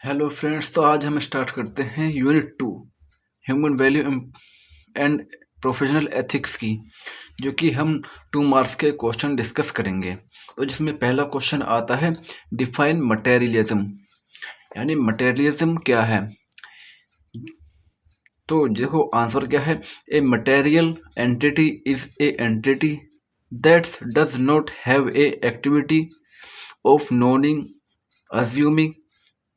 Hello friends, तो आज हम स्टार्ट करते हैं unit 2 human value and professional ethics की, जो कि हम 2 मार्क्स के क्वेश्चन डिस्कस करेंगे। तो जिसमें पहला क्वेश्चन आता है, डिफाइन मटेरियलिज्म, यानी मटेरियलिज्म क्या है। तो देखो आंसर क्या है, ए material entity is a entity that does not have a activity of knowing, assuming,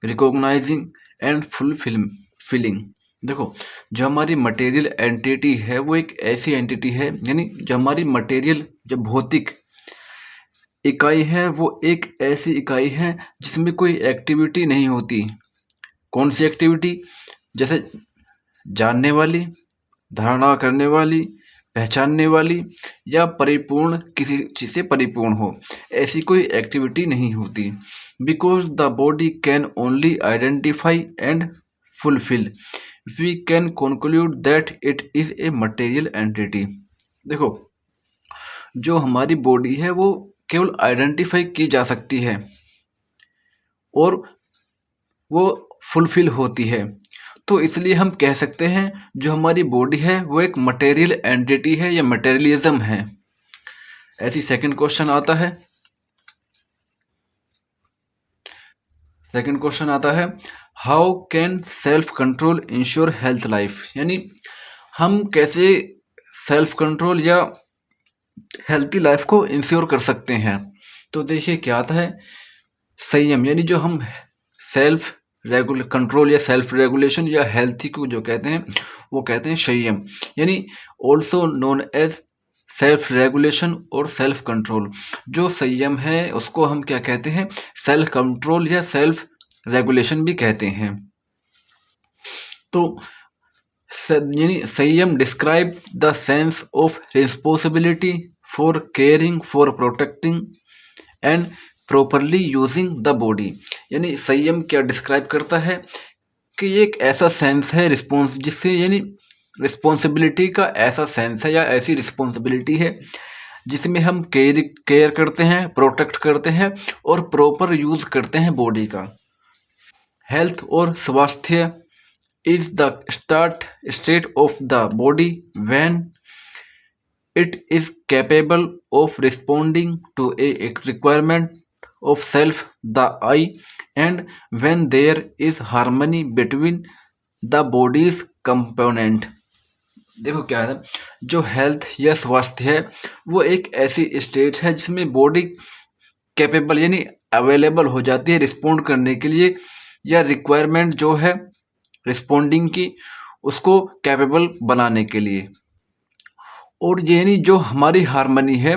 recognising and fulfilling. देखो, जो हमारी मटेरियल एंटिटी है वो एक ऐसी एंटिटी है, यानी जो हमारी मटेरियल, जो भौतिक इकाई है, वो एक ऐसी इकाई है जिसमें कोई एक्टिविटी नहीं होती। कौन सी एक्टिविटी? जैसे जानने वाली, धारणा करने वाली, पहचानने वाली, या परिपूर्ण, किसी चीज़ से परिपूर्ण हो, ऐसी कोई एक्टिविटी नहीं होती। Because the body can only identify and fulfil, we can conclude that it is a material entity. देखो, जो हमारी बॉडी है वो केवल आइडेंटिफाई की जा सकती है और वो फुलफिल होती है। तो इसलिए हम कह सकते हैं जो हमारी बॉडी है वो एक मटेरियल एंटिटी है या मटेरियलिज्म है। ऐसी सेकंड क्वेश्चन आता है, how can self control ensure health life, यानी हम कैसे सेल्फ कंट्रोल या हेल्थी लाइफ को इंश्योर कर सकते हैं। तो देखिए क्या आता है, संयम, यानी जो हम सेल्फ कंट्रोल या सेल्फ रेगुलेशन या हेल्थी को जो कहते हैं वो कहते हैं संयम, यानी also known as self regulation और सेल्फ कंट्रोल। जो संयम है उसको हम क्या कहते हैं, सेल्फ कंट्रोल या सेल्फ रेगुलेशन भी कहते हैं। तो यानी संयम describe the sense of responsibility for caring, for protecting and properly using the body. यानी संयम क्या डिस्क्राइब करता है कि ये एक ऐसा सेंस है रिस्पॉन्स, जिससे यानी रिस्पॉन्सिबिलिटी का ऐसा सेंस है या ऐसी रिस्पॉन्सिबिलिटी है जिसमें हम केयर करते हैं, प्रोटेक्ट करते हैं और प्रॉपर यूज करते हैं बॉडी का। हेल्थ और स्वास्थ्य is the state of the body when it is capable of responding to a requirement of self, the I, and when there is harmony between the body's component। देखो क्या है, जो health या स्वास्थ्य है वो एक ऐसी स्टेट है जिसमें बॉडी कैपेबल यानी अवेलेबल हो जाती है रिस्पोंड करने के लिए, या रिक्वायरमेंट जो है रिस्पोंडिंग की उसको कैपेबल बनाने के लिए। और यानी जो हमारी हार्मनी है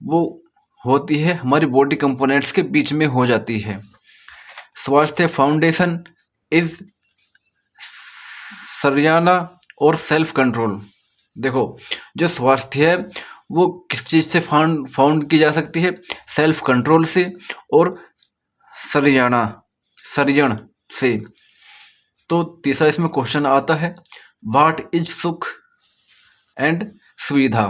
वो होती है हमारी बॉडी कंपोनेंट्स के बीच में हो जाती है। स्वास्थ्य फाउंडेशन इज सरियाना और सेल्फ कंट्रोल। देखो, जो स्वास्थ्य है वो किस चीज़ से फाउंड की जा सकती है, सेल्फ कंट्रोल से और सरियण से। तो तीसरा इसमें क्वेश्चन आता है, व्हाट इज सुख एंड सुविधा।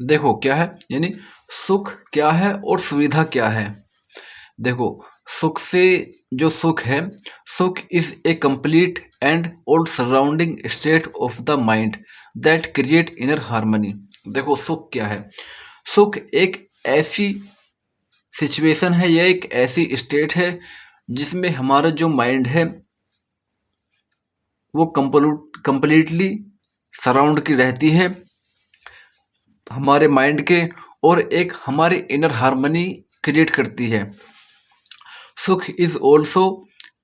देखो क्या है, यानी सुख क्या है और सुविधा क्या है। देखो, सुख से जो सुख है, सुख is a complete and all surrounding state of the mind that create inner harmony. देखो सुख क्या है, सुख एक ऐसी सिचुएशन है या एक ऐसी स्टेट है जिसमें हमारा जो माइंड है वो कंप्लीटली सराउंड की रहती है हमारे माइंड के, और एक हमारे इनर हार्मनी क्रिएट करती है। सुख is also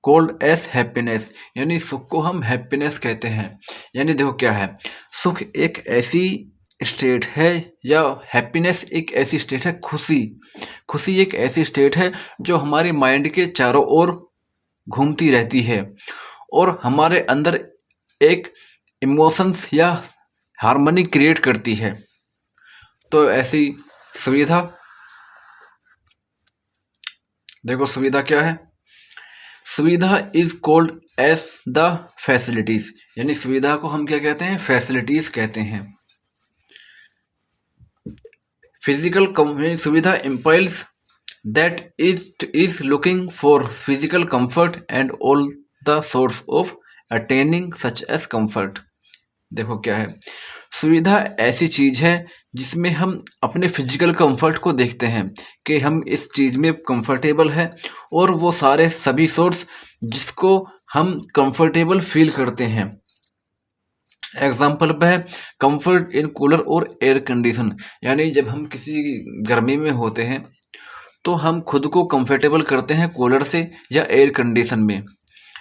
called as happiness, यानी सुख को हम हैप्पीनेस कहते हैं। यानी देखो क्या है, सुख एक ऐसी स्टेट है या हैप्पीनेस एक ऐसी स्टेट है, खुशी एक ऐसी स्टेट है जो हमारे माइंड के चारों ओर घूमती रहती है और हमारे अंदर एक इमोशंस या हार्मनी क्रिएट करती है। तो ऐसी सुविधा, देखो सुविधा क्या है, सुविधा is called as the facilities, यानी सुविधा को हम क्या कहते हैं, फैसिलिटीज कहते हैं। फिजिकल सुविधा impulse that is looking for physical comfort and all the source of attaining such as comfort। देखो क्या है, सुविधा ऐसी चीज है जिसमें हम अपने फिजिकल कंफर्ट को देखते हैं कि हम इस चीज में कंफर्टेबल है, और वो सारे सभी सोर्स जिसको हम कंफर्टेबल फील करते हैं। एग्जाम्पल पे है कंफर्ट इन कूलर और एयर कंडीशन, यानी जब हम किसी गर्मी में होते हैं तो हम खुद को कंफर्टेबल करते हैं कूलर से या एयर कंडीशन में।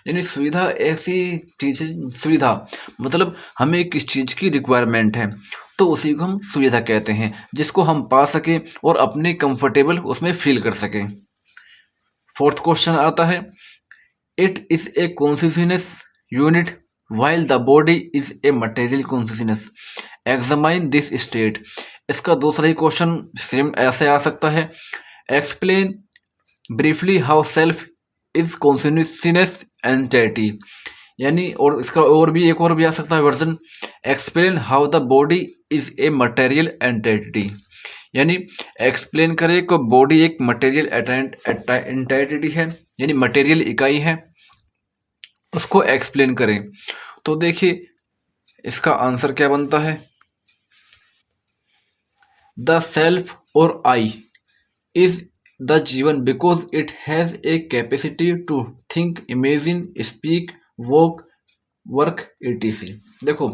यानी सुविधा ऐसी चीज है, सुविधा मतलब हमें किस चीज की रिक्वायरमेंट है तो उसी को हम सुविधा कहते हैं, जिसको हम पा सके और अपने कंफर्टेबल उसमें फील कर सके। फोर्थ क्वेश्चन आता है, it is a consciousness unit while the body is a material consciousness, examine this state। इसका दूसरा ही क्वेश्चन सेम ऐसे आ सकता है, explain briefly how self is consciousness entity. यानी और इसका और भी एक और भी आ सकता है version, explain how the body is a material entity. यानी एक्सप्लेन करे कि बॉडी एक मटेरियल एंटिटी है, यानी मटेरियल इकाई है, उसको एक्सप्लेन करें। तो देखिए इसका आंसर क्या बनता है, द सेल्फ और आई इज द जीवन because it has a capacity to think, imagine, speak, walk, work, etc। देखो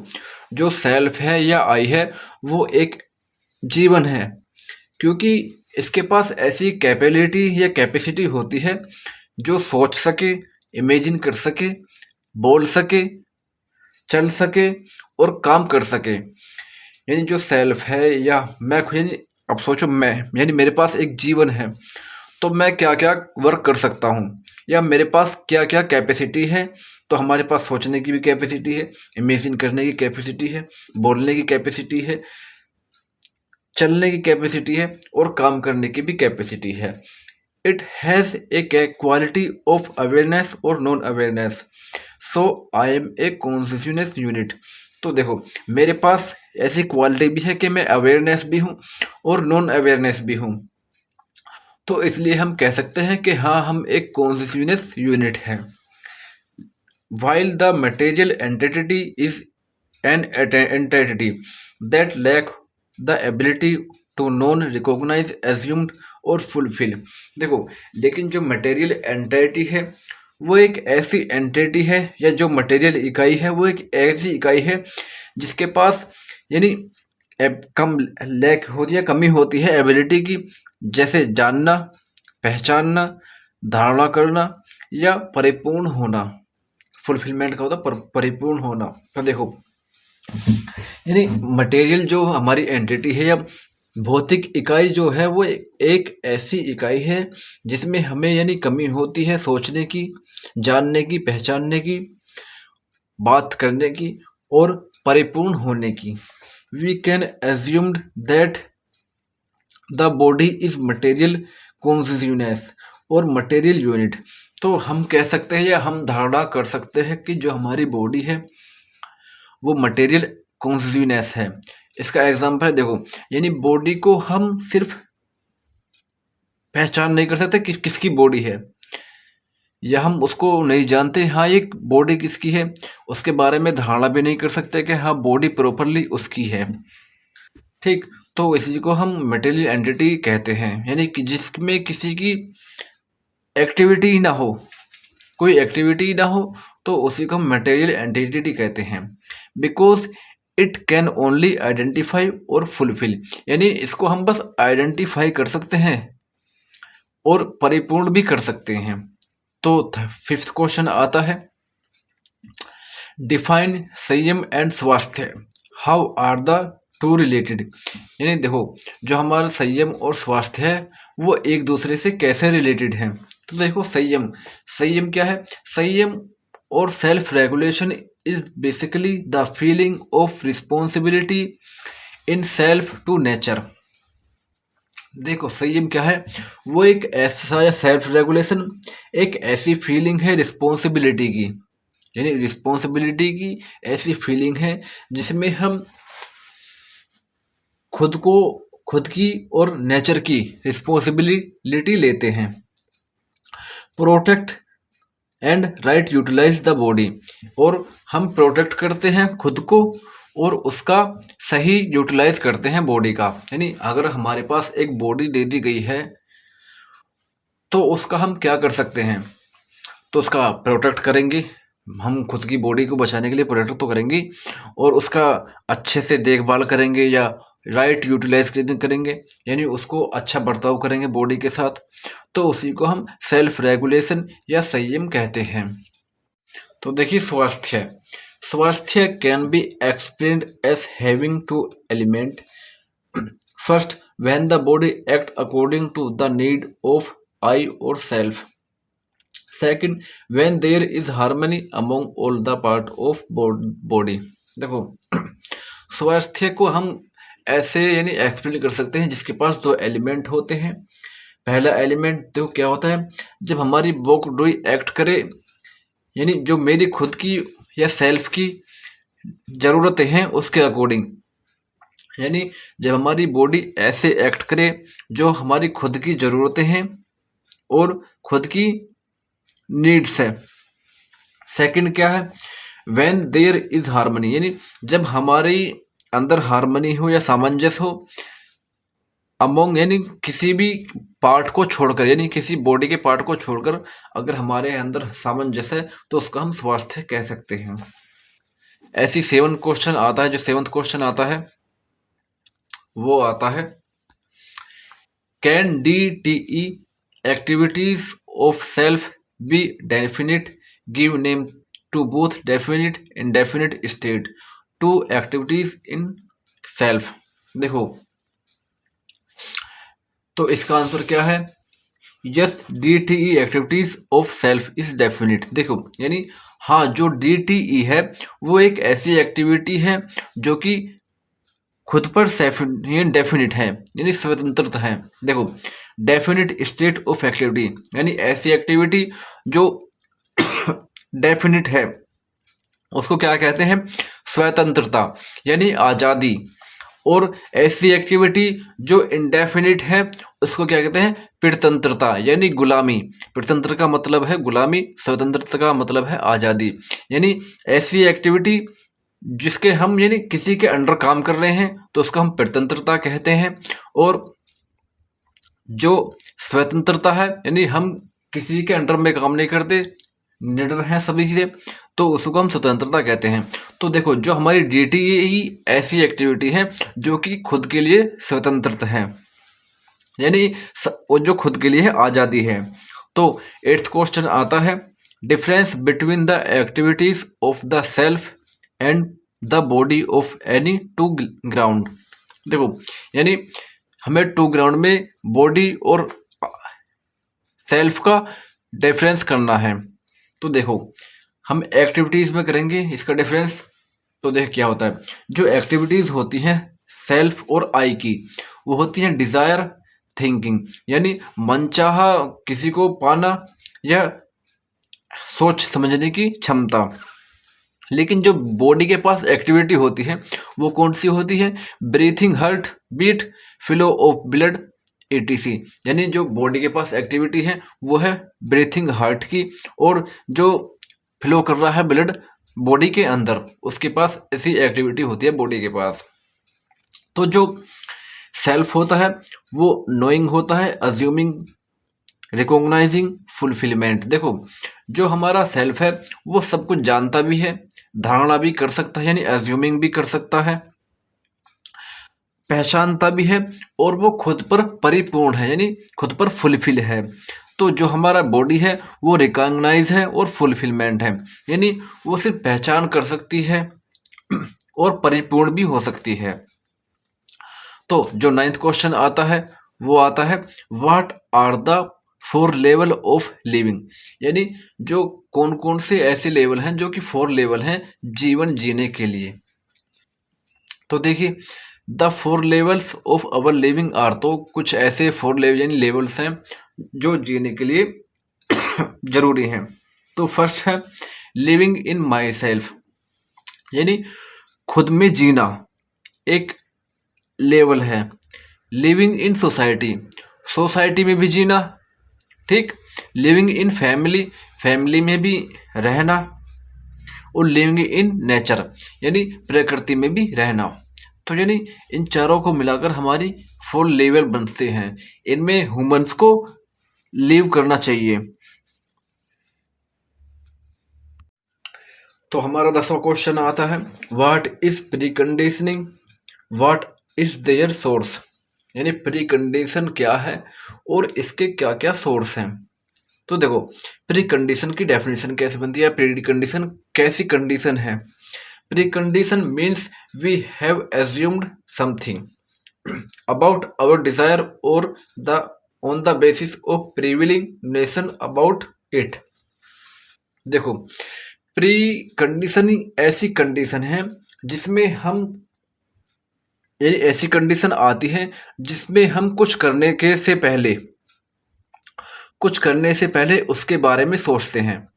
जो सेल्फ है या आई है वो एक जीवन है, क्योंकि इसके पास ऐसी कैपेबिलिटी या कैपेसिटी होती है जो सोच सके, इमेजिन कर सके, बोल सके, चल सके और काम कर सके। यानी जो सेल्फ है या मैं, यानी अब सोचो मैं, यानी मेरे पास एक जीवन है तो मैं क्या क्या वर्क कर सकता हूँ, या मेरे पास क्या क्या कैपेसिटी है। तो हमारे पास सोचने की भी कैपेसिटी है, इमेजिन करने की कैपेसिटी है, बोलने की कैपेसिटी है, चलने की कैपेसिटी है और काम करने की भी कैपेसिटी है। It has a quality of awareness और non awareness, so I am a consciousness unit. तो देखो मेरे पास ऐसी क्वालिटी भी है कि मैं अवेयरनेस भी हूँ और नॉन अवेयरनेस भी हूँ, तो इसलिए हम कह सकते हैं कि हाँ हम एक कॉन्शियसनेस यूनिट है। While the material entity is an entity that lack the ability to non recognise, assumed और फुलफिल। देखो लेकिन जो मटेरियल एंटिटी है वो एक ऐसी एंटिटी है, या जो मटेरियल इकाई है वो एक ऐसी इकाई है जिसके पास यानी कम लैक होती है, कमी होती है एबिलिटी की, जैसे जानना, पहचानना, धारणा करना या परिपूर्ण होना। फुलफिलमेंट का होता है परिपूर्ण होना। तो देखो यानी मटेरियल जो हमारी एंटिटी है या भौतिक इकाई जो है वो एक ऐसी इकाई है जिसमें हमें यानी कमी होती है सोचने की, जानने की, पहचानने की, बात करने की और परिपूर्ण होने की। We can assumed that the body is material consciousness और मटेरियल यूनिट। तो हम कह सकते हैं या हम धारणा कर सकते हैं कि जो हमारी बॉडी है वो मटेरियल कॉन्शियसनेस है। इसका एग्जाम्पल है देखो, यानी बॉडी को हम सिर्फ पहचान नहीं कर सकते किसकी बॉडी है, या हम उसको नहीं जानते हाँ ये बॉडी किसकी है, उसके बारे में धारणा भी नहीं कर सकते कि हाँ बॉडी प्रॉपरली उसकी है। ठीक, तो इसी को हम मटेरियल एंटिटी कहते हैं, यानी कि जिसमें किसी की एक्टिविटी ना हो, कोई एक्टिविटी ना हो, तो उसी को हम मटेरियल एंटिटी कहते हैं। Because it can only identify और फुलफिल, यानी इसको हम बस आइडेंटिफाई कर सकते हैं और परिपूर्ण भी कर सकते हैं। तो फिफ्थ क्वेश्चन आता है, डिफाइन संयम एंड स्वास्थ्य, how are the two related. यानी देखो जो हमारा संयम और स्वास्थ्य है वो एक दूसरे से कैसे रिलेटेड है। तो देखो संयम, संयम क्या है, संयम और self regulation is basically the feeling of responsibility in self to nature. देखो संयम क्या है, वो एक ऐसा सेल्फ रेगुलेशन एक ऐसी फीलिंग है रिस्पॉन्सिबिलिटी की, यानी रिस्पॉन्सिबिलिटी की ऐसी फीलिंग है जिसमें हम खुद को खुद की और नेचर की रिस्पॉन्सिबिलिटी लेते हैं। Protect and right utilise the body, और हम प्रोटेक्ट करते हैं खुद को और उसका सही यूटिलाइज करते हैं बॉडी का। यानी अगर हमारे पास एक बॉडी दे दी गई है तो उसका हम क्या कर सकते हैं, तो उसका प्रोटेक्ट करेंगे। हम खुद की बॉडी को बचाने के लिए प्रोटेक्ट तो करेंगे और उसका अच्छे से देखभाल करेंगे या राइट यूटिलाइज करेंगे, यानी उसको अच्छा बर्ताव करेंगे बॉडी के साथ। तो उसी को हम सेल्फ रेगुलेशन या संयम कहते हैं। तो देखिए स्वास्थ्य, स्वास्थ्य can be explained as having two element. First, when the body act according to the need of I और self. Second, when there is harmony among all the part of body. देखो स्वास्थ्य को हम ऐसे यानी एक्सप्लेन कर सकते हैं जिसके पास दो एलिमेंट होते हैं। पहला एलिमेंट तो क्या होता है, जब हमारी बॉडी एक्ट करे, यानी जो मेरी खुद की या सेल्फ की ज़रूरतें हैं उसके अकॉर्डिंग, यानी जब हमारी बॉडी ऐसे एक्ट करे जो हमारी खुद की ज़रूरतें हैं और खुद की नीड्स है। सेकंड क्या है, व्हेन देयर इज हार्मनी, यानी जब हमारे अंदर हार्मनी हो या सामंजस्य हो अमोंग, यानी किसी भी पार्ट को छोड़कर, यानी किसी बॉडी के पार्ट को छोड़कर अगर हमारे अंदर सामंजस्य है तो उसका हम स्वास्थ्य कह सकते हैं। ऐसी 7 क्वेश्चन आता है, जो 7th क्वेश्चन आता है वो आता है, can DTE activities of self be definite, give name to both definite indefinite state to activities in self. देखो तो इसका आंसर क्या है, yes DTE activities of self is definite. देखो यानी हाँ, जो DTE है वो एक ऐसी एक्टिविटी है जो कि खुद पर डेफिनिट है, यानी स्वतंत्रता है। देखो डेफिनिट स्टेट ऑफ एक्टिविटी, यानी ऐसी एक्टिविटी जो डेफिनिट है उसको क्या कहते हैं, स्वतंत्रता यानी आज़ादी। और ऐसी एक्टिविटी जो इंडेफिनिट है उसको क्या कहते हैं, प्रतंत्रता यानी गुलामी। प्रतंत्र का मतलब है गुलामी, स्वतंत्रता का मतलब है आज़ादी। यानी ऐसी एक्टिविटी जिसके हम यानी किसी के अंडर काम कर रहे हैं तो उसको हम प्रतंत्रता कहते हैं। और जो स्वतंत्रता है यानी हम किसी के अंडर में काम नहीं करते, निडर हैं सभी चीज़ें, तो उसको हम स्वतंत्रता कहते हैं। तो देखो जो हमारी DTE ऐसी एक्टिविटी है जो कि खुद के लिए स्वतंत्रता है, यानी वो जो खुद के लिए आज़ादी है। तो 8th क्वेश्चन आता है, difference between the activities of the self and the body of any two ground. देखो यानी हमें टू ग्राउंड में बॉडी और सेल्फ का डिफरेंस करना है। तो देखो हम एक्टिविटीज़ में करेंगे इसका डिफरेंस। तो देख क्या होता है, जो एक्टिविटीज़ होती हैं सेल्फ और आई की वो होती हैं डिज़ायर, थिंकिंग, यानी मनचाहा किसी को पाना या सोच समझने की क्षमता। लेकिन जो बॉडी के पास एक्टिविटी होती है वो कौन सी होती है, breathing, heart beat, flow of blood ETC। यानी जो बॉडी के पास एक्टिविटी है वो है ब्रीथिंग हार्ट की, और जो फ्लो कर रहा है ब्लड बॉडी के अंदर उसके पास ऐसी एक्टिविटी होती है बॉडी के पास। तो जो सेल्फ होता है वो नोइंग होता है, अज्यूमिंग, रिकॉग्नाइजिंग, फुलफिलमेंट। देखो जो हमारा सेल्फ है वो सब कुछ जानता भी है, धारणा भी कर सकता है यानी अज्यूमिंग भी कर सकता है, पहचानता भी है, और वो खुद पर परिपूर्ण है यानी खुद पर फुलफिल है। तो जो हमारा बॉडी है वो रिकॉग्नाइज है और फुलफिलमेंट है, यानी वो सिर्फ पहचान कर सकती है और परिपूर्ण भी हो सकती है। तो जो 9th क्वेश्चन आता है वो आता है, what are the 4 level of living. यानी जो कौन कौन से ऐसे लेवल हैं जो कि 4 लेवल हैं जीवन जीने के लिए। तो देखिए the 4 levels of our living are, तो कुछ ऐसे 4 लेवल यानी लेवल्स हैं जो जीने के लिए जरूरी हैं। तो फर्स्ट है लिविंग इन माई सेल्फ, यानी खुद में जीना एक लेवल है। लिविंग इन सोसाइटी, सोसाइटी में भी जीना, ठीक। लिविंग इन फैमिली, फैमिली में भी रहना। और लिविंग इन नेचर, यानी प्रकृति में भी रहना। तो यानी इन चारों को मिलाकर हमारी 4 लेवल बनते हैं। इनमें ह्यूमंस को लिव करना चाहिए। तो हमारा 10वां क्वेश्चन आता है, what is pre conditioning, what is their source. यानी प्री कंडीशन क्या है और इसके क्या क्या सोर्स हैं। तो देखो, प्री कंडीशन की डेफिनेशन कैसे बनती है, प्री कंडीशन कैसी कंडीशन है। Pre condition means we have assumed something about our desire or the on the basis of prevailing notion about it। देखो, प्री कंडीशन ऐसी कंडीशन है जिसमें हम, यानी ऐसी कंडीशन आती है जिसमें हम कुछ करने से पहले उसके बारे में सोचते हैं।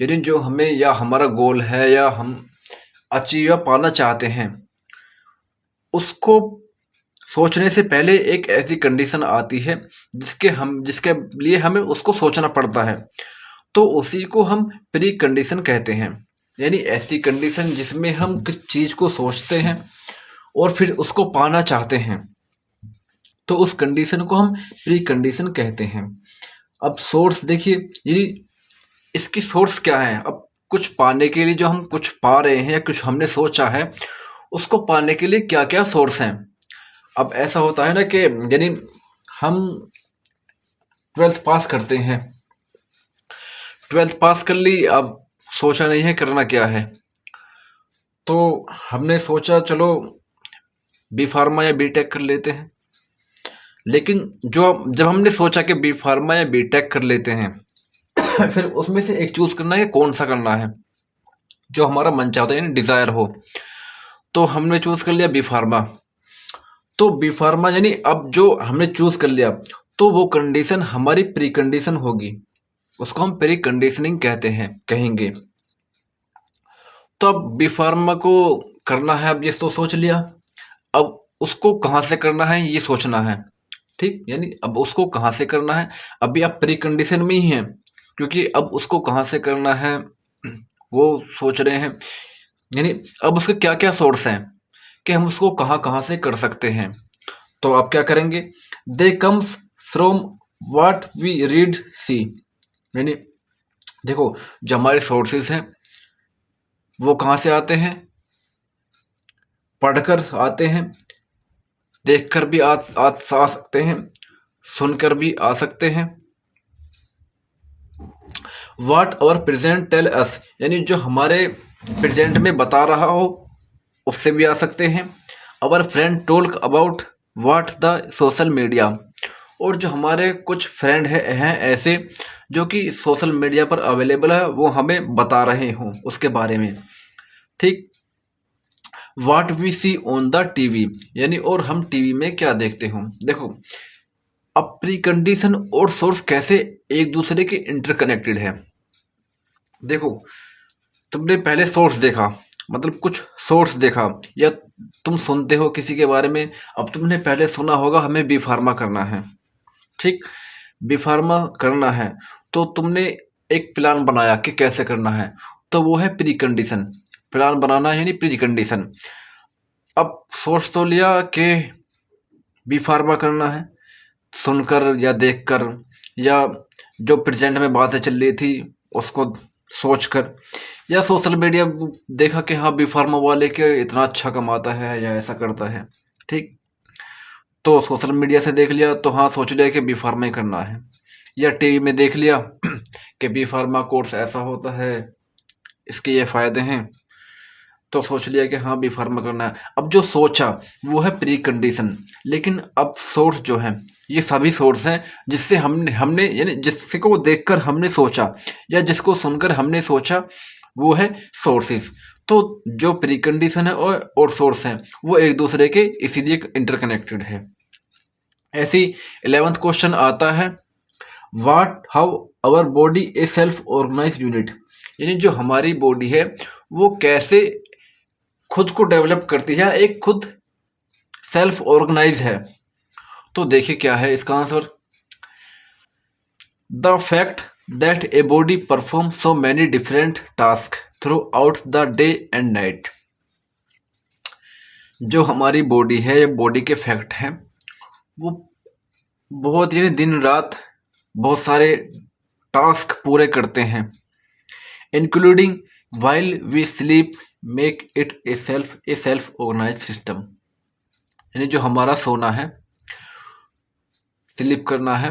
यानी जो हमें या हमारा गोल है या हम अचीव या पाना चाहते हैं, उसको सोचने से पहले एक ऐसी कंडीशन आती है जिसके लिए हमें उसको सोचना पड़ता है। तो उसी को हम प्री कंडीशन कहते हैं। यानी ऐसी कंडीशन जिसमें हम किस चीज़ को सोचते हैं और फिर उसको पाना चाहते हैं, तो उस कंडीशन को हम प्री कंडीशन कहते हैं। अब सोर्स देखिए, यानी इसकी सोर्स क्या है। अब कुछ पाने के लिए, जो हम कुछ पा रहे हैं या कुछ हमने सोचा है, उसको पाने के लिए क्या क्या सोर्स हैं। अब ऐसा होता है ना कि यानी हम 12th पास करते हैं, 12th पास कर ली, अब सोचा नहीं है करना क्या है, तो हमने सोचा चलो बी फार्मा या बी टेक कर लेते हैं। लेकिन जब हमने सोचा कि बी फार्मा या बी टेक कर लेते हैं फिर उसमें से एक चूज करना है कि कौन सा करना है, जो हमारा मन चाहता है, यानी डिजायर हो। तो हमने चूज कर लिया बी फार्मा। तो बी फार्मा यानी अब जो हमने चूज कर लिया, तो वो कंडीशन हमारी प्री कंडीशन होगी, उसको हम प्री कंडीशनिंग कहेंगे। तो अब बी फार्मा को करना है, अब ये तो सोच लिया, अब उसको कहाँ से करना है ये सोचना है, ठीक। यानी अब उसको कहाँ से करना है, अभी आप प्री कंडीशन में ही हैं, क्योंकि अब उसको कहाँ से करना है वो सोच रहे हैं। यानी अब उसके क्या क्या सोर्स हैं कि हम उसको कहाँ कहाँ से कर सकते हैं। तो आप क्या करेंगे, they comes from what we read see. यानी देखो, जो हमारे सोर्सेज हैं वो कहाँ से आते हैं, पढ़कर आते हैं, देखकर भी आ सकते हैं, सुनकर भी आ सकते हैं। What our present tell us, यानी जो हमारे प्रेजेंट में बता रहा हो उससे भी आ सकते हैं। Our friend talk about what the social media, और जो हमारे कुछ फ्रेंड हैं ऐसे जो कि सोशल मीडिया पर अवेलेबल है, वो हमें बता रहे हों उसके बारे में, ठीक। What we see on the TV, यानी और हम टीवी में क्या देखते हों। देखो, अब प्री कंडीशन और सोर्स कैसे एक दूसरे के इंटरकनेक्टेड है। देखो, तुमने पहले सोर्स देखा, मतलब कुछ सोर्स देखा, या तुम सुनते हो किसी के बारे में। अब तुमने पहले सुना होगा हमें बी फार्मा करना है, ठीक। बी फार्मा करना है तो तुमने एक प्लान बनाया कि कैसे करना है, तो वो है प्री कंडीशन। प्लान बनाना है यानी प्री कंडीशन। अब सोच तो लिया कि बी फार्मा करना है, सुनकर या देखकर, या जो प्रेजेंट में बातें चल रही थी उसको सोचकर, या सोशल मीडिया देखा कि हाँ बी फार्मा वाले के इतना अच्छा कमाता है या ऐसा करता है, ठीक। तो सोशल मीडिया से देख लिया तो हाँ सोच लिया कि बी फार्मा ही करना है, या टीवी में देख लिया कि बी फार्मा कोर्स ऐसा होता है, इसके ये फ़ायदे हैं, तो सोच लिया कि हाँ बी फार्मा करना है। अब जो सोचा वो है प्री कंडीशन। लेकिन अब सोर्स जो है, ये सभी सोर्स हैं जिससे हमने यानी जिसको देखकर हमने सोचा या जिसको सुनकर हमने सोचा, वो है सोर्सेज। तो जो प्री कंडीशन है और सोर्स हैं वो एक दूसरे के इसीलिए इंटरकनेक्टेड है। ऐसी 11th क्वेश्चन आता है, what how our body a self organise unit, यानी जो हमारी बॉडी है वो कैसे खुद को डेवलप करती है, एक खुद सेल्फ ऑर्गेनाइज है, तो देखिए क्या है इसका answer. The fact that a body perform so many different task through out the day and night. जो हमारी बॉडी है, ये बॉडी के फैक्ट हैं, वो बहुत यानी दिन रात बहुत सारे टास्क पूरे करते हैं, including while we sleep, make it a self organise system. यानी जो हमारा सोना है, स्लीप करना है,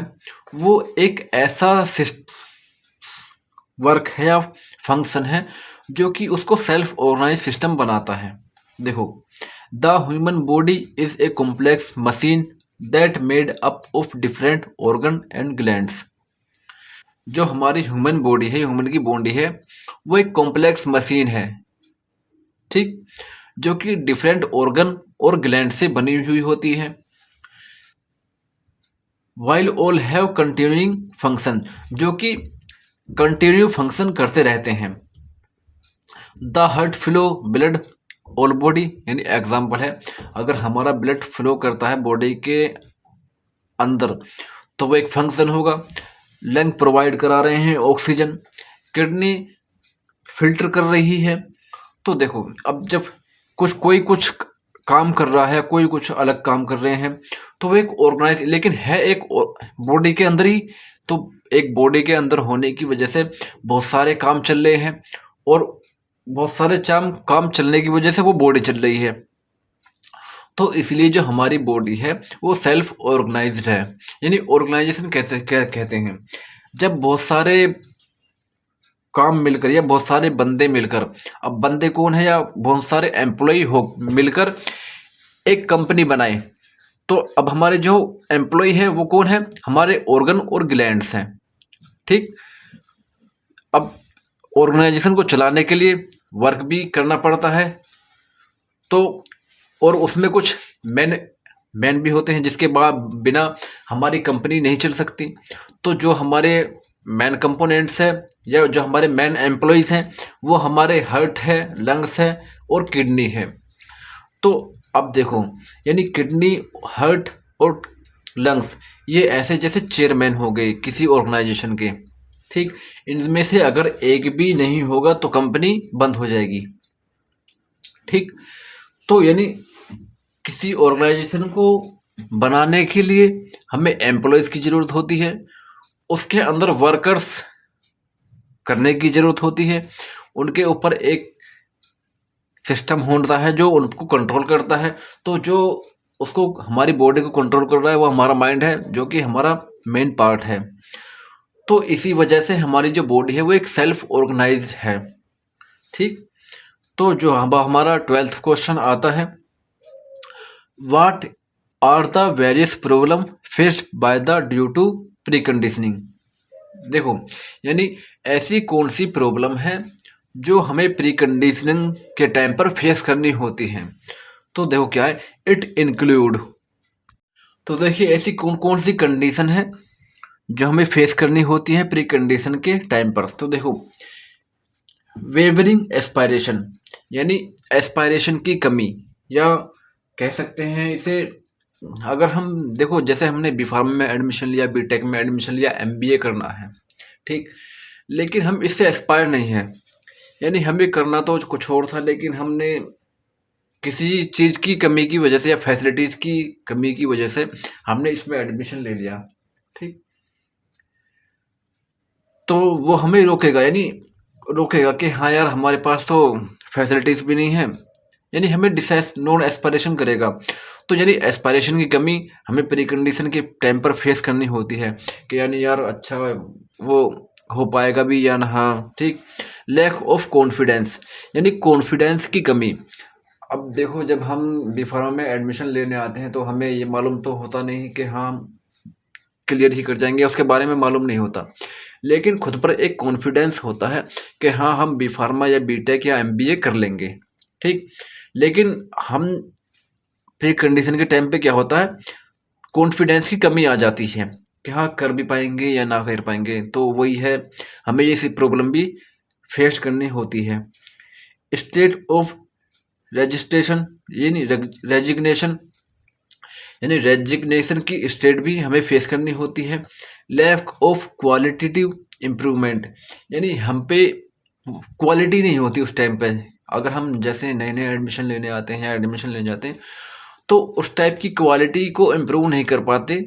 वो एक ऐसा वर्क है या फंक्शन है जो कि उसको सेल्फ ऑर्गेनाइज सिस्टम बनाता है। देखो, the human body is a complex machine that made up of different organ and glands. जो हमारी ह्यूमन बॉडी है, ह्यूमन की बॉडी है, वो एक कॉम्प्लेक्स मशीन है, ठीक, जो कि डिफरेंट ऑर्गन और ग्लैंड से बनी हुई होती है। While all have continuing function, जो कि कंटिन्यू फंक्शन करते रहते हैं। The heart flow blood all body, यानी एग्जाम्पल है, अगर हमारा ब्लड फ्लो करता है बॉडी के अंदर तो वो एक फंक्शन होगा। लंग प्रोवाइड करा रहे हैं ऑक्सीजन, किडनी फिल्टर कर रही है। तो देखो, अब जब कोई कुछ काम कर रहा है, कोई कुछ अलग काम कर रहे हैं, तो वो एक ऑर्गेनाइज, लेकिन है एक बॉडी के अंदर ही। तो एक बॉडी के अंदर होने की वजह से बहुत सारे काम चल रहे हैं, और बहुत सारे काम चलने की वजह से वो बॉडी चल रही है। तो इसलिए जो हमारी बॉडी है वो सेल्फ ऑर्गेनाइज्ड है। यानी ऑर्गेनाइजेशन कैसे कहते हैं, जब बहुत सारे काम मिलकर या बहुत सारे बंदे मिलकर, अब बंदे कौन है, या बहुत सारे एम्प्लॉय हो मिलकर एक कंपनी बनाए, तो अब हमारे जो एम्प्लॉय है वो कौन है, हमारे ऑर्गन और ग्लैंड्स हैं, ठीक। अब ऑर्गेनाइजेशन को चलाने के लिए वर्क भी करना पड़ता है, तो और उसमें कुछ मैन भी होते हैं, जिसके बाद बिना हमारी कंपनी नहीं चल सकती। तो जो हमारे मैन कंपोनेंट्स है या जो हमारे मैन एम्प्लॉयज़ हैं, वो हमारे हार्ट है, लंग्स है और किडनी है। तो अब देखो, यानी किडनी, हार्ट और लंग्स, ये ऐसे जैसे चेयरमैन हो गए किसी ऑर्गेनाइजेशन के, ठीक। इनमें से अगर एक भी नहीं होगा तो कंपनी बंद हो जाएगी, ठीक। तो यानी किसी ऑर्गेनाइजेशन को बनाने के लिए हमें एम्प्लॉयज़ की ज़रूरत होती है, उसके अंदर वर्कर्स करने की ज़रूरत होती है, उनके ऊपर एक सिस्टम होता है जो उनको कंट्रोल करता है। तो जो उसको, हमारी बॉडी को कंट्रोल कर रहा है, वो हमारा माइंड है, जो कि हमारा मेन पार्ट है। तो इसी वजह से हमारी जो बॉडी है वो एक सेल्फ ऑर्गेनाइज्ड है, ठीक। तो जो हमारा 12th क्वेश्चन आता है, what are the various problem faced by the due to pre conditioning. देखो, यानी ऐसी कौन सी प्रॉब्लम है जो हमें प्री कंडीशनिंग के टाइम पर फेस करनी होती है। तो देखो क्या है, इट इंक्लूड। तो देखिए ऐसी कौन कौन सी कंडीशन है जो हमें फेस करनी होती है प्री कंडीशन के टाइम पर। तो देखो, वेवरिंग एस्पायरेशन, यानी एस्पायरेशन की कमी, या कह सकते हैं इसे, अगर हम देखो, जैसे हमने बी फार्म में एडमिशन लिया, बीटेक में एडमिशन लिया, एमबीए करना है, ठीक, लेकिन हम इससे एस्पायर नहीं है, यानी हमें करना तो कुछ और था, लेकिन हमने किसी चीज़ की कमी की वजह से या फैसिलिटीज़ की कमी की वजह से हमने इसमें एडमिशन ले लिया, ठीक। तो वो हमें रोकेगा, यानी रोकेगा कि हाँ यार, हमारे पास तो फैसिलिटीज़ भी नहीं है, यानी हमें नॉन एस्पायरेशन करेगा। तो यानी एस्पायरेशन की कमी हमें प्री कंडीशन के टाइम पर फेस करनी होती है कि यानी यार अच्छा वो हो पाएगा भी या ना, हाँ, ठीक। लैक ऑफ कॉन्फिडेंस, यानी कॉन्फिडेंस की कमी। अब देखो, जब हम बी फार्मा में एडमिशन लेने आते हैं तो हमें ये मालूम तो होता नहीं कि हाँ क्लियर ही कर जाएंगे, उसके बारे में मालूम नहीं होता, लेकिन खुद पर एक कॉन्फिडेंस होता है कि हाँ हम बी फार्मा या बीटेक या एमबीए कर लेंगे, ठीक। लेकिन हम प्री कंडीशन के टाइम पे क्या होता है, कॉन्फिडेंस की कमी आ जाती है कि हाँ कर भी पाएंगे या ना कर पाएंगे। तो वही है, हमें ये प्रॉब्लम भी फेस करनी होती है। स्टेट ऑफ रजिस्ट्रेशन, ये नहीं रेजिग्नेशन, यानी रेजिग्नेशन की स्टेट भी हमें फेस करनी होती है। लैक ऑफ क्वालिटेटिव इम्प्रूवमेंट, यानी हम पे क्वालिटी नहीं होती उस टाइम पे। अगर हम जैसे नए नए एडमिशन लेने आते हैं या एडमिशन लेने जाते हैं तो उस टाइप की क्वालिटी को इम्प्रूव नहीं कर पाते,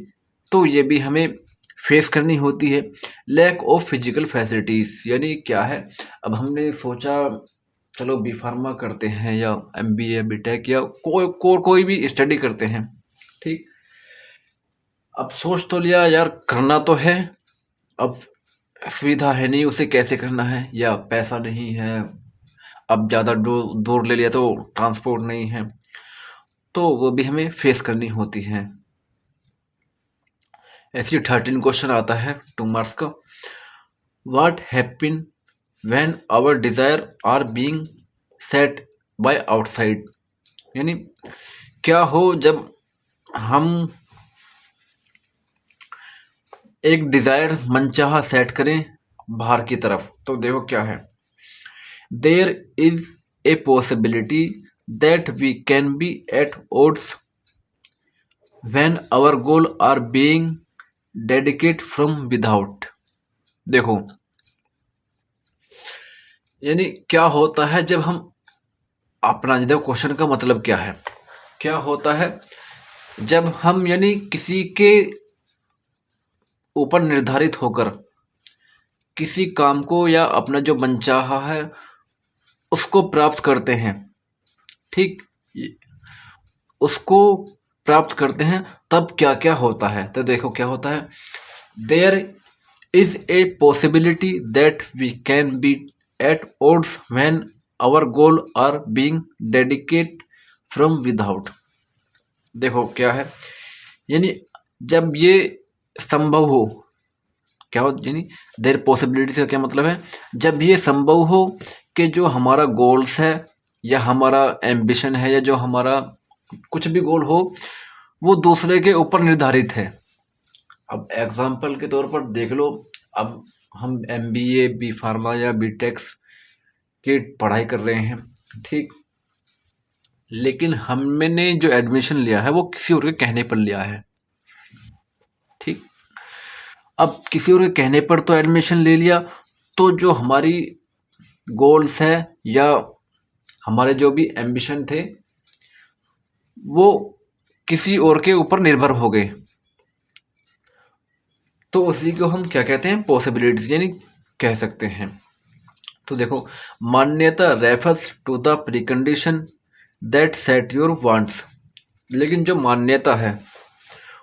तो ये भी हमें फेस करनी होती है। लैक ऑफ फिजिकल फैसिलिटीज़, यानी क्या है, अब हमने सोचा चलो बी फार्मा करते हैं या MBA BTech या कोई भी स्टडी करते हैं, ठीक। अब सोच तो लिया यार करना तो है, अब सुविधा है नहीं, उसे कैसे करना है, या पैसा नहीं है, अब ज़्यादा दूर ले लिया तो ट्रांसपोर्ट नहीं है, तो वो भी हमें फेस करनी होती है। ऐसे 13 क्वेश्चन आता है 2 मार्क्स का। What happen when our desire are being set by outside, यानी क्या हो जब हम एक डिज़ायर मनचाहा सेट करें बाहर की तरफ। तो देखो क्या है, there is a possibility that we can be at odds when our goal are being dedicate from without. देखो यानी क्या होता है जब हम अपना, देखो क्वेश्चन का मतलब क्या है, क्या होता है जब हम यानी किसी के ऊपर निर्धारित होकर किसी काम को या अपना जो मनचाहा है उसको प्राप्त करते हैं, ठीक, उसको प्राप्त करते हैं, तब क्या क्या होता है। तो देखो क्या होता है, there is a possibility that we can be at odds when our goal are being dedicate from without. देखो क्या है, यानी जब ये संभव हो, क्या हो, यानी देयर पॉसिबिलिटी का क्या मतलब है, जब ये संभव हो कि जो हमारा गोल्स है या हमारा एम्बिशन है या जो हमारा कुछ भी गोल हो वो दूसरे के ऊपर निर्धारित है। अब एग्जाम्पल के तौर पर देख लो, अब हम MBA बी फार्मा या BTech की पढ़ाई कर रहे हैं, ठीक, लेकिन हमने जो एडमिशन लिया है वो किसी और के कहने पर लिया है, ठीक। अब किसी और के कहने पर तो एडमिशन ले लिया, तो जो हमारी गोल्स है या हमारे जो भी एम्बिशन थे वो किसी और के ऊपर निर्भर हो गए, तो उसी को हम क्या कहते हैं, पॉसिबिलिटीज यानी कह सकते हैं। तो देखो, मान्यता refers to the precondition that set your wants, लेकिन जो मान्यता है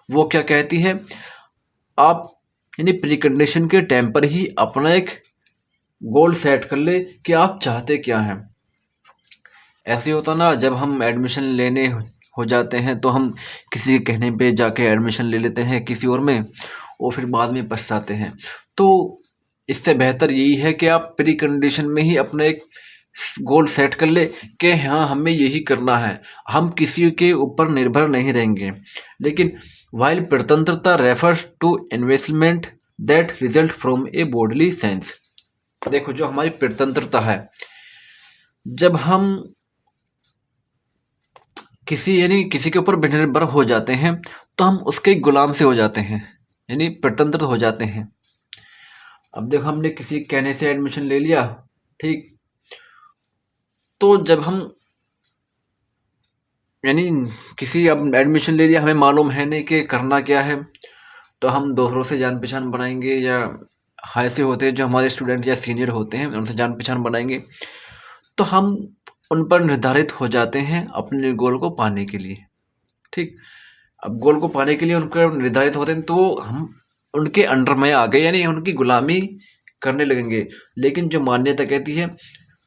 वो क्या कहती है, आप यानी प्रीकंडीशन के टाइम पर ही अपना एक गोल सेट कर ले कि आप चाहते क्या हैं। ऐसे होता ना, जब हम एडमिशन लेने हो जाते हैं तो हम किसी के कहने पे जाके एडमिशन ले लेते हैं किसी और में, और फिर बाद में पछताते हैं। तो इससे बेहतर यही है कि आप प्री कंडीशन में ही अपना एक गोल सेट कर ले कि हाँ हमें यही करना है, हम किसी के ऊपर निर्भर नहीं रहेंगे। लेकिन वाइल स्वतंत्रता refers to investment that result from a bodily sense. देखो जो हमारी स्वतंत्रता है, जब हम किसी यानी किसी के ऊपर निर्भर हो जाते हैं तो हम उसके गुलाम से हो जाते हैं, यानी स्वतंत्र हो जाते हैं। अब देखो हमने किसी कहने से एडमिशन ले लिया, ठीक, तो जब हम यानी किसी अब एडमिशन ले लिया, हमें मालूम है नहीं कि करना क्या है, तो हम दूसरों से जान पहचान बनाएंगे, या ऐसे होते हैं जो हमारे स्टूडेंट या सीनियर होते हैं उनसे जान पहचान बनाएंगे, तो हम उन पर निर्धारित हो जाते हैं अपने गोल को पाने के लिए, ठीक। अब गोल को पाने के लिए उनका निर्धारित होते हैं तो हम उनके अंडर में आ गए, यानी उनकी गुलामी करने लगेंगे। लेकिन जो मान्यता कहती है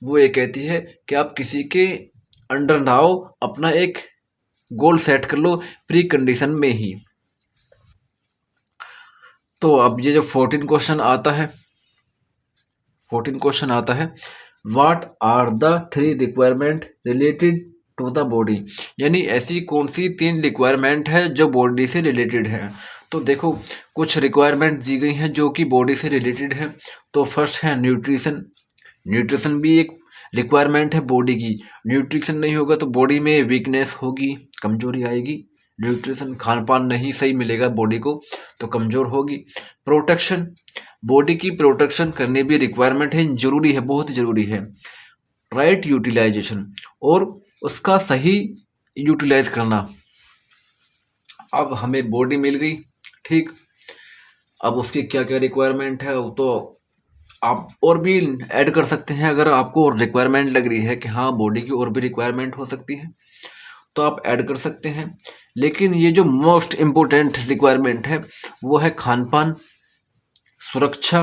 वो ये कहती है कि आप किसी के अंडर ना आओ, अपना एक गोल सेट कर लो प्री कंडीशन में ही। तो अब ये जो 14 क्वेश्चन आता है, 14 क्वेश्चन आता है, what are the 3 requirement related to the body, यानी ऐसी कौन सी 3 रिक्वायरमेंट है जो बॉडी से रिलेटेड है। तो देखो कुछ रिक्वायरमेंट दी गई हैं जो कि बॉडी से रिलेटेड है। तो फर्स्ट है न्यूट्रिशन, न्यूट्रिशन भी एक रिक्वायरमेंट है बॉडी की। न्यूट्रिशन नहीं होगा तो बॉडी में वीकनेस होगी, कमजोरी आएगी, न्यूट्रिशन खान पान नहीं सही मिलेगा बॉडी को तो कमज़ोर होगी। प्रोटेक्शन, बॉडी की प्रोटेक्शन करनी भी रिक्वायरमेंट है, ज़रूरी है, बहुत ज़रूरी है। राइट यूटिलाइजेशन और उसका सही यूटिलाइज करना। अब हमें बॉडी मिल गई, ठीक, अब उसकी क्या क्या रिक्वायरमेंट है वो तो आप और भी ऐड कर सकते हैं। अगर आपको रिक्वायरमेंट लग रही है कि हाँ बॉडी की और भी रिक्वायरमेंट हो सकती है तो आप ऐड कर सकते हैं। लेकिन ये जो मोस्ट इम्पोर्टेंट रिक्वायरमेंट है वो है खान पान, सुरक्षा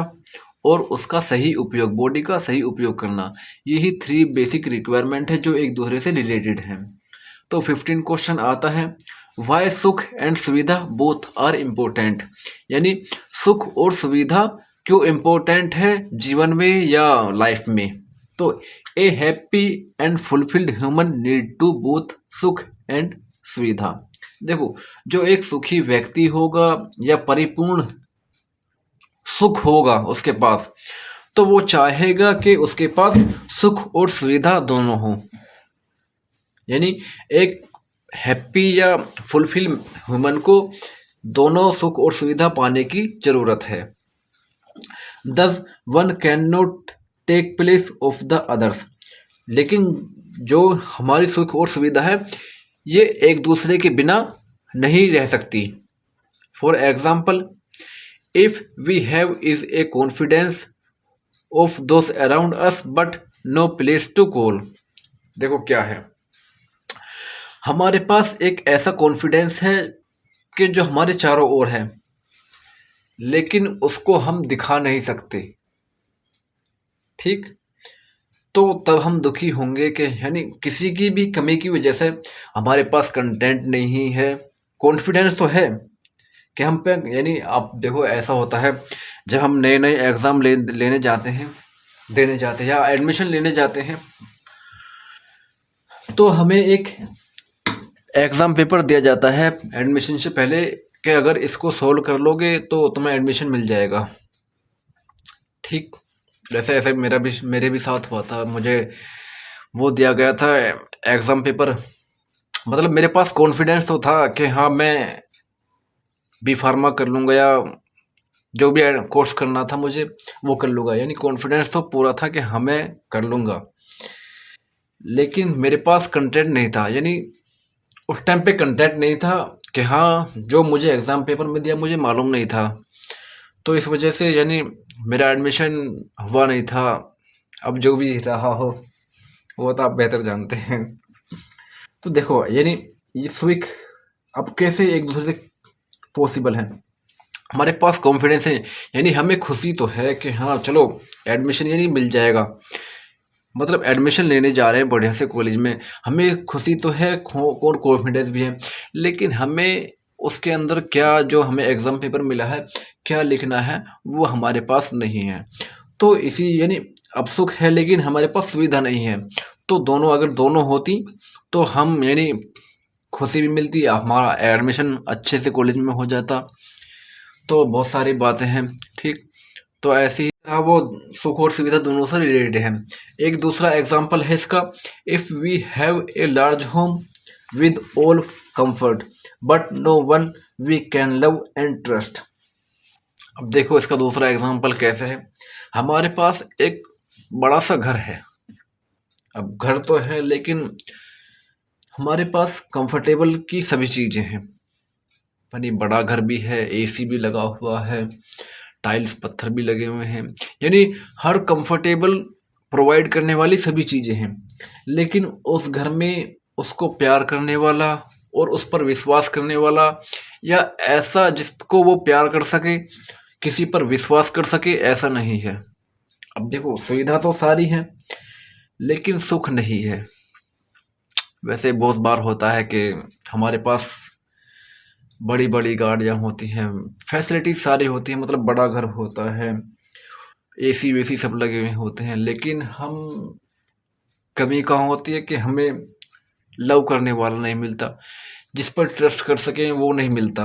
और उसका सही उपयोग, बॉडी का सही उपयोग करना। यही 3 बेसिक रिक्वायरमेंट है जो एक दूसरे से रिलेटेड हैं। तो 15 क्वेश्चन आता है, वाई सुख एंड सुविधा बोथ आर इम्पोर्टेंट, यानी सुख और सुविधा क्यों इम्पोर्टेंट है जीवन में या लाइफ में। तो a happy and fulfilled human need to both सुख एंड सुविधा। देखो, जो एक सुखी व्यक्ति होगा या परिपूर्ण सुख होगा उसके पास, तो वो चाहेगा कि उसके पास सुख और सुविधा दोनों हो। यानी एक हैप्पी या फुलफिल ह्यूमन को दोनों सुख और सुविधा पाने की जरूरत है। Thus one can not take place of the others, लेकिन जो हमारी सुख और सुविधा है ये एक दूसरे के बिना नहीं रह सकती। For example, if we have is a confidence of those around us but no place to call. देखो क्या है, हमारे पास एक ऐसा कॉन्फिडेंस है कि जो हमारे चारों ओर है लेकिन उसको हम दिखा नहीं सकते, ठीक, तो तब हम दुखी होंगे कि यानी किसी की भी कमी की वजह से हमारे पास कंटेंट नहीं है। कॉन्फिडेंस तो है कि हम पे, यानी आप देखो ऐसा होता है जब हम नए नए एग्ज़ाम लेने जाते हैं, देने जाते हैं या एडमिशन लेने जाते हैं तो हमें एक एग्ज़ाम पेपर दिया जाता है एडमिशन से पहले कि अगर इसको सोल्व कर लोगे तो तुम्हें एडमिशन मिल जाएगा, ठीक। जैसे ऐसे मेरे भी साथ हुआ था, मुझे वो दिया गया था एग्ज़ाम पेपर। मतलब मेरे पास कॉन्फिडेंस तो था कि हाँ मैं बी फार्मा कर लूँगा या जो भी कोर्स करना था मुझे वो कर लूँगा, यानी कॉन्फिडेंस तो पूरा था कि हाँ मैं कर लूँगा। लेकिन मेरे पास कंटेंट नहीं था, यानी उस टाइम पे कंटेंट नहीं था कि हाँ जो मुझे एग्ज़ाम पेपर में दिया मुझे मालूम नहीं था, तो इस वजह से यानी मेरा एडमिशन हुआ नहीं था। अब जो भी रहा हो वो तो आप बेहतर जानते हैं। तो देखो यानी ये स्विक अब कैसे एक दूसरे से पॉसिबल है। हमारे पास कॉन्फिडेंस है, यानी हमें खुशी तो है कि हाँ चलो एडमिशन यानी मिल जाएगा, मतलब एडमिशन लेने जा रहे हैं बढ़िया से कॉलेज में, हमें खुशी तो है और कॉन्फिडेंस भी है। लेकिन हमें उसके अंदर क्या जो हमें एग्ज़ाम पेपर मिला है क्या लिखना है वो हमारे पास नहीं है। तो इसी यानी अब सुख है लेकिन हमारे पास सुविधा नहीं है। तो दोनों अगर दोनों होती तो हम यानी खुशी भी मिलती, हमारा एडमिशन अच्छे से कॉलेज में हो जाता। तो बहुत सारी बातें हैं, ठीक। तो ऐसे ही तरह वो सुख और सुविधा दोनों से रिलेटेड है। एक दूसरा एग्जांपल है इसका, if we have a large home with all comfort but no one we can love and trust. अब देखो इसका दूसरा एग्जांपल कैसे है। हमारे पास एक बड़ा सा घर है, अब घर तो है लेकिन हमारे पास कंफर्टेबल की सभी चीज़ें हैं, यानी बड़ा घर भी है, एसी भी लगा हुआ है, टाइल्स पत्थर भी लगे हुए हैं, यानी हर कंफर्टेबल प्रोवाइड करने वाली सभी चीज़ें हैं। लेकिन उस घर में उसको प्यार करने वाला और उस पर विश्वास करने वाला या ऐसा जिसको वो प्यार कर सके, किसी पर विश्वास कर सके, ऐसा नहीं है। अब देखो सुविधा तो सारी है लेकिन सुख नहीं है। वैसे बहुत बार होता है कि हमारे पास बड़ी बड़ी गाड़ियाँ होती हैं, फैसिलिटीज सारी होती हैं, मतलब बड़ा घर होता है, एसी वेसी सब लगे हुए होते हैं, लेकिन हम कमी कहाँ होती है कि हमें लव करने वाला नहीं मिलता, जिस पर ट्रस्ट कर सकें वो नहीं मिलता।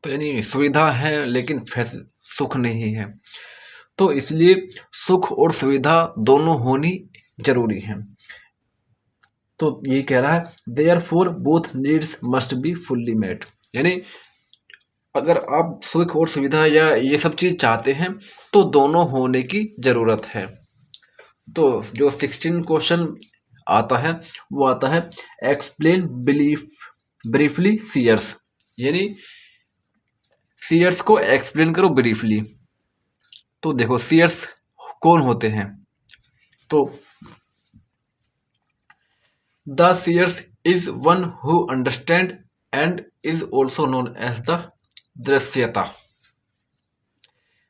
तो यानी सुविधा है लेकिन सुख नहीं है। तो इसलिए सुख और सुविधा दोनों होनी जरूरी है। तो ये कह रहा है therefore both needs must be fully met, यानी अगर आप सुख और सुविधा या ये सब चीज़ चाहते हैं तो दोनों होने की ज़रूरत है। तो जो 16 क्वेश्चन आता है वो आता है एक्सप्लेन बिलीफ ब्रीफली सीयर्स, यानी सीयर्स को एक्सप्लेन करो ब्रीफली। तो देखो सीयर्स कौन होते हैं, तो the seers is one who understand and is also known as the दृश्यता।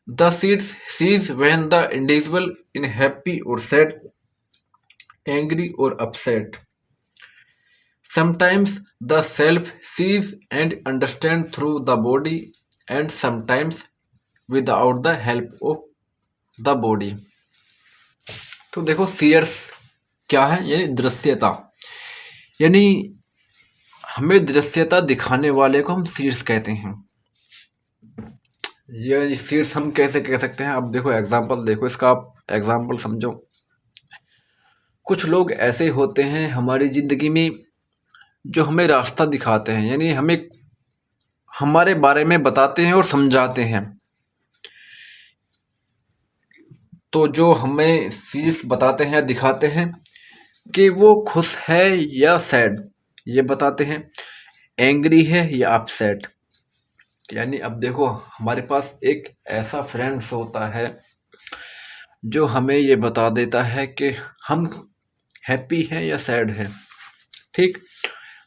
The seed sees when the individual is happy or sad, angry or upset. Sometimes the self sees and understands through the body and sometimes without the help of the body. तो देखो seers क्या है, यानी दृश्यता, यानी हमें दृश्यता दिखाने वाले को हम सीयर्स कहते हैं। ये सीड्स हम कैसे कह सकते हैं, अब देखो एग्जाम्पल देखो इसका, आप एग्जाम्पल समझो। कुछ लोग ऐसे होते हैं हमारी ज़िंदगी में जो हमें रास्ता दिखाते हैं, यानी हमें हमारे बारे में बताते हैं और समझाते हैं। तो जो हमें सीड्स बताते हैं, दिखाते हैं कि वो खुश है या सैड, ये बताते हैं, एंग्री है या अपसेट। यानी अब देखो हमारे पास एक ऐसा फ्रेंड्स होता है जो हमें ये बता देता है कि हम हैप्पी हैं या सैड हैं, ठीक,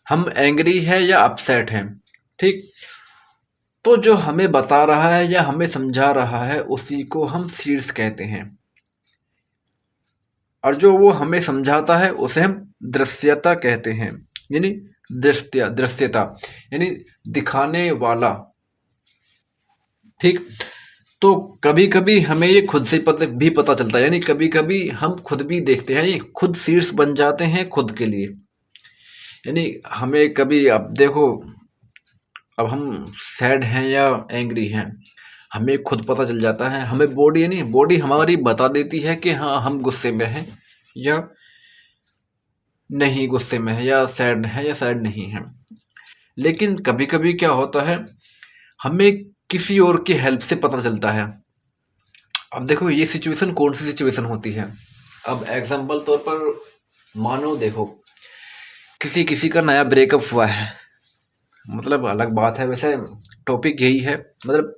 हम एंग्री है या अपसेट हैं, ठीक। तो जो हमें बता रहा है या हमें समझा रहा है उसी को हम सीड्स कहते हैं, और जो वो हमें समझाता है उसे हम दृश्यता कहते हैं, यानी दृश्यता यानी दिखाने वाला, ठीक। तो कभी कभी हमें ये खुद से भी पता चलता है, यानी कभी कभी हम खुद भी देखते हैं, खुद सीड्स बन जाते हैं खुद के लिए। यानी हमें कभी, अब देखो अब हम सैड हैं या एंग्री हैं, हमें खुद पता चल जाता है, हमें बॉडी, यानी बॉडी हमारी बता देती है कि हाँ हम गुस्से में हैं या नहीं गुस्से में है, या सैड नहीं है। लेकिन कभी कभी क्या होता है, हमें किसी और की हेल्प से पता चलता है। अब देखो ये सिचुएशन कौन सी सिचुएशन होती है, अब एग्जाम्पल तौर पर मानो देखो किसी का नया ब्रेकअप हुआ है, मतलब अलग बात है, वैसे टॉपिक यही है, मतलब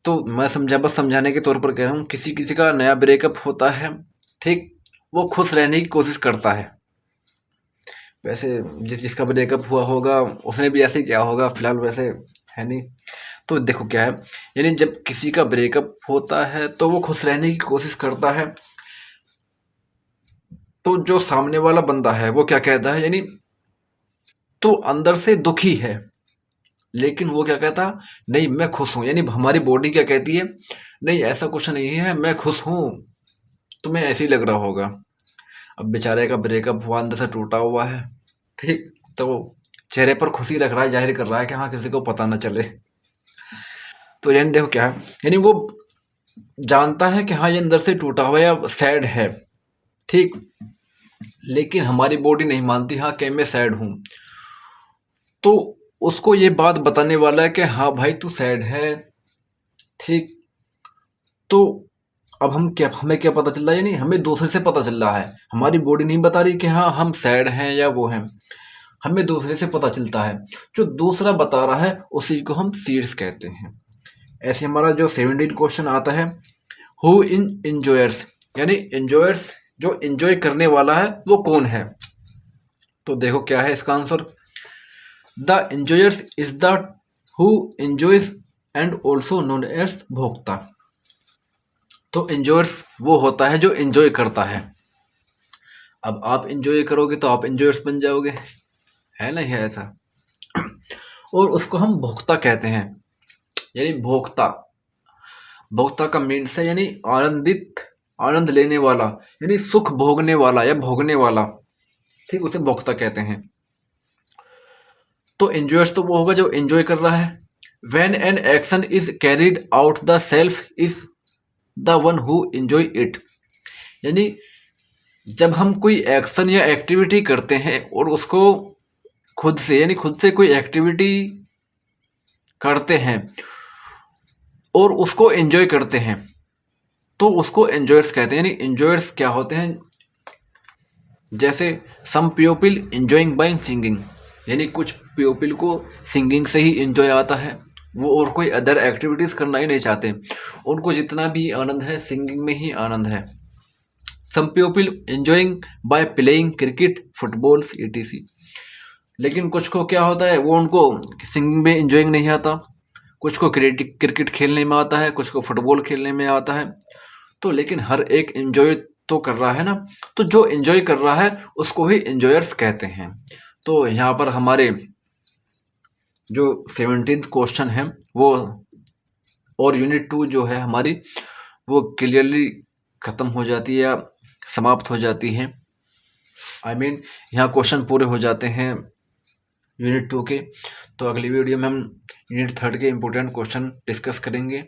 तो मैं बस समझाने के तौर पर कह रहा हूँ, किसी का नया ब्रेकअप होता है, ठीक, वो खुश रहने की कोशिश करता है। वैसे जिसका ब्रेकअप हुआ होगा उसने भी ऐसे ही किया होगा, फिलहाल वैसे है नहीं। तो देखो क्या है, यानी जब किसी का ब्रेकअप होता है तो वो खुश रहने की कोशिश करता है, तो जो सामने वाला बंदा है वो क्या कहता है, यानी तो अंदर से दुखी है, लेकिन वो क्या कहता, नहीं मैं खुश हूँ, यानी हमारी बॉडी क्या कहती है, नहीं ऐसा कुछ नहीं है, मैं खुश हूँ, तुम्हें ऐसे ही लग रहा होगा। अब बेचारे का ब्रेकअप हुआ, अंदर से टूटा हुआ है, ठीक, तो चेहरे पर खुशी रख रहा है, जाहिर कर रहा है कि हाँ किसी को पता ना चले। तो यानी देखो क्या है, यानी वो जानता है कि हाँ ये अंदर से टूटा हुआ या सैड है, ठीक, लेकिन हमारी बॉडी नहीं मानती हाँ कि मैं सैड हूँ। तो उसको ये बात बताने वाला है कि हाँ भाई तू सैड है, ठीक। तो अब हमें क्या पता चल रहा है, यानी हमें दूसरे से पता चल रहा है, हमारी बॉडी नहीं बता रही कि हाँ हम सैड हैं या वो हैं, हमें दूसरे से पता चलता है, जो दूसरा बता रहा है उसी को हम सीड्स कहते हैं। ऐसे हमारा जो 17 क्वेश्चन आता है, हु इन इंजॉयर्स, यानी इंजॉयर्स जो इंजॉय करने वाला है वो कौन है। तो देखो क्या है इसका answer, the enjoyers is the who enjoys and also known as भोक्ता। तो इंजॉयर्स वो होता है जो इंजॉय करता है। अब आप इंजॉय करोगे तो आप इंजॉयर्स बन जाओगे, है ना, है ऐसा। और उसको हम भोक्ता कहते हैं, यानी भोक्ता, भोक्ता का मीन्स है यानी आनंद लेने वाला, यानी सुख भोगने वाला या भोगने वाला, ठीक, उसे भोक्ता कहते हैं। तो एंजॉयर्स तो वो होगा जो एंजॉय कर रहा है। When an action is carried out the self is the one who enjoy it, यानी जब हम कोई एक्शन या एक्टिविटी करते हैं और उसको खुद से यानी खुद से कोई एक्टिविटी करते हैं और उसको एंजॉय करते हैं तो उसको एंजॉयर्स कहते हैं। यानी एंजॉयर्स क्या होते हैं, जैसे some people enjoying by singing, यानी कुछ पीपल को सिंगिंग से ही एंजॉय आता है, वो और कोई अदर एक्टिविटीज़ करना ही नहीं चाहते, उनको जितना भी आनंद है सिंगिंग में ही आनंद है। Some people enjoying by playing cricket footballs etc। लेकिन कुछ को क्या होता है, वो उनको सिंगिंग में एंजॉइंग नहीं आता, कुछ को क्रिकेट खेलने में आता है, कुछ को फुटबॉल खेलने में आता है। तो लेकिन हर एक एंजॉय तो कर रहा है ना, तो जो एंजॉय कर रहा है उसको ही एंजॉयर्स कहते हैं। तो यहाँ पर हमारे जो 17th क्वेश्चन है वो और यूनिट 2 जो है हमारी वो क्लियरली ख़त्म हो जाती है या समाप्त हो जाती है। आई मीन यहाँ क्वेश्चन पूरे हो जाते हैं यूनिट 2 के। तो अगली वीडियो में हम यूनिट 3 के इम्पोर्टेंट क्वेश्चन डिस्कस करेंगे।